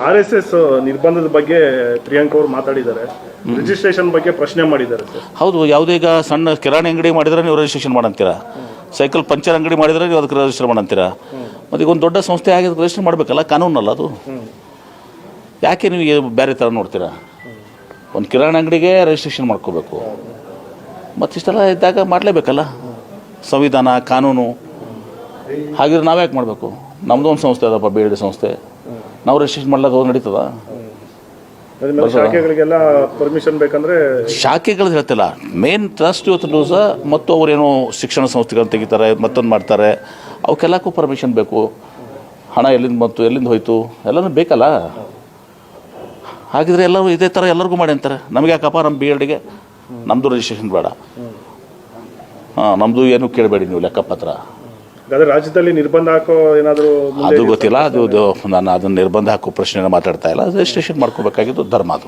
RSS ನಿರ್ಬಂಧದ ಬಗ್ಗೆ ಪ್ರಿಯಾಂಕ್ ಅವರು ಮಾತಾಡಿದ್ದಾರೆ, ರಿಜಿಸ್ಟ್ರೇಷನ್ ಬಗ್ಗೆ ಪ್ರಶ್ನೆ ಮಾಡಿದ್ದಾರೆ ಸರ್. ಹೌದು, ಯಾವುದೇ ಈಗ ಸಣ್ಣ ಕಿರಾಣಿ ಅಂಗಡಿ ಮಾಡಿದ್ರೆ ನೀವು ರಿಜಿಸ್ಟ್ರೇಷನ್ ಮಾಡಂತೀರಾ, ಸೈಕಲ್ ಪಂಚರ್ ಅಂಗಡಿ ಮಾಡಿದ್ರೆ ನೀವು ಅದಕ್ಕೆ ರಿಜಿಸ್ಟರ್ ಮಾಡಂತೀರಾ, ಮತ್ತು ಈಗ ಒಂದು ದೊಡ್ಡ ಸಂಸ್ಥೆ ಆಗಿ ರಿಜಿಸ್ಟರ್ ಮಾಡಬೇಕಲ್ಲ, ಕಾನೂನಲ್ಲ ಅದು. ಯಾಕೆ ನೀವು ಬೇರೆ ಥರ ನೋಡ್ತೀರಾ? ಒಂದು ಕಿರಾಣಿ ಅಂಗಡಿಗೆ ರಿಜಿಸ್ಟ್ರೇಷನ್ ಮಾಡ್ಕೋಬೇಕು, ಮತ್ತಿಷ್ಟೆಲ್ಲ ಇದ್ದಾಗ ಮಾಡಲೇಬೇಕಲ್ಲ, ಸಂವಿಧಾನ ಕಾನೂನು. ಹಾಗಿದ್ರೆ ನಾವ್ಯಾಕೆ ಮಾಡಬೇಕು? ನಮ್ಮದು ಒಂದು ಸಂಸ್ಥೆ ಅದಪ್ಪ, BLD ಸಂಸ್ಥೆ, ನಾವು ರಿಜಿಸ್ಟ್ರೇಷನ್ ಮಾಡ್ಲಿಕ್ಕೆ ಹೋಗಿ ನಡೀತದ? ಶಾಖೆಗಳಿಗೆಲ್ಲ ಪರ್ಮಿಷನ್ ಬೇಕಂದ್ರೆ ಶಾಖೆಗಳು ಹೇಳ್ತಿಲ್ಲ, ಮೇನ್ ಟ್ರಸ್ಟ್ ಇವತ್ತು ಲೂಸ, ಮತ್ತು ಅವರೇನೋ ಶಿಕ್ಷಣ ಸಂಸ್ಥೆಗಳನ್ನ ತೆಗಿತಾರೆ, ಮತ್ತೊಂದು ಮಾಡ್ತಾರೆ, ಅವಕ್ಕೆಲ್ಲಕ್ಕೂ ಪರ್ಮಿಷನ್ ಬೇಕು. ಹಣ ಎಲ್ಲಿಂದ ಬಂತು, ಎಲ್ಲಿಂದ ಹೋಯ್ತು, ಎಲ್ಲನೂ ಬೇಕಲ್ಲ. ಹಾಗಿದ್ರೆ ಎಲ್ಲರೂ ಇದೇ ಥರ ಎಲ್ಲರಿಗೂ ಮಾಡಿ ಅಂತಾರೆ. ನಮಗೆ ಯಾಕಪ್ಪ, ನಮ್ಮ BLDಗೆ ನಮ್ಮದು ರಿಜಿಸ್ಟ್ರೇಷನ್ ಬೇಡ, ನಮ್ಮದು ಏನು ಕೇಳಬೇಡಿ ನೀವು ಲೆಕ್ಕಪತ್ರ. ರಾಜ್ಯದಲ್ಲಿ ನಿರ್ಬಂಧ ಹಾಕೋ ಏನಾದರೂ ಅದು ಗೊತ್ತಿಲ್ಲ, ಅದು ನಾನು ಅದನ್ನು ನಿರ್ಬಂಧ ಹಾಕೋ ಪ್ರಶ್ನೆ ಮಾತಾಡ್ತಾ ಇಲ್ಲ. ರಿಜಿಸ್ಟ್ರೇಷನ್ ಮಾಡ್ಕೋಬೇಕಾಗಿದ್ದು ಧರ್ಮ ಅದು.